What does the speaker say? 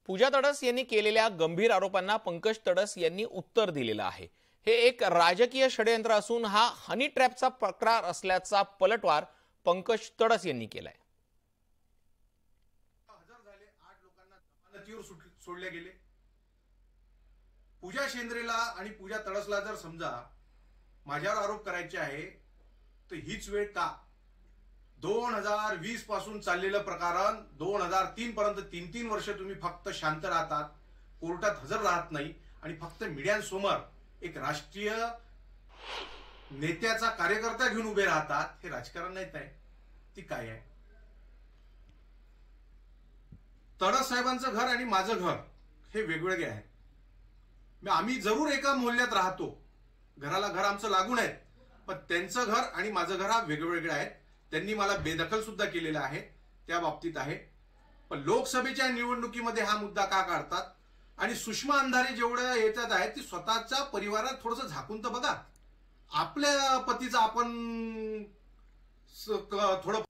पूजा तडस यांनी केलेल्या गंभीर आरोपांना पंकज तडस यांनी उत्तर दिलेलं आहे। हे एक राजकीय षडयंत्र असून हा हनी ट्रॅपचा प्रकार असल्याचा पलटवार पंकज तडस यांनी केलाय। हजार झाले, 8 लोकांना जमानतीवर सोडले गेले। पूजा शेंद्रेला आणि पूजा तडसला जर समजा माझ्यावर आरोप करायचे आहे तर हीच वेळ का? 2020 पासून चाललेलं प्रकरण 2003 पर्यंत 3-3 वर्ष तुम्ही फक्त शांत राहतात, कोर्टात हजर राहत नाही आणि फक्त मीडियांसमोर एक राष्ट्रीय नेत्याचा कार्यकर्ता घेऊन उभे राहतात। हे राजकारण नाही आहे, ती काय आहे? तडस साहेबांचं घर आणि माझं घर हे वेगवेगळे आहे। आम्ही जरूर एका मोहल्ल्यात राहतो, घराला घर आमचं लागून आहे, पण त्यांचं घर आणि माझं घर हा वेगवेगळे आहेत। त्यांनी मला बेदखल सुद्धा केलेला आहे, त्या बाबतीत आहे। पण लोकसभेच्या निवडणुकीमध्ये हा मुद्दा का काढतात? आणि सुषमा अंधारे जेवढ्या येतात आहेत ती स्वतःच्या परिवारात थोडंसं झाकून तर बघा। आपल्या पतीचं आपण थोडं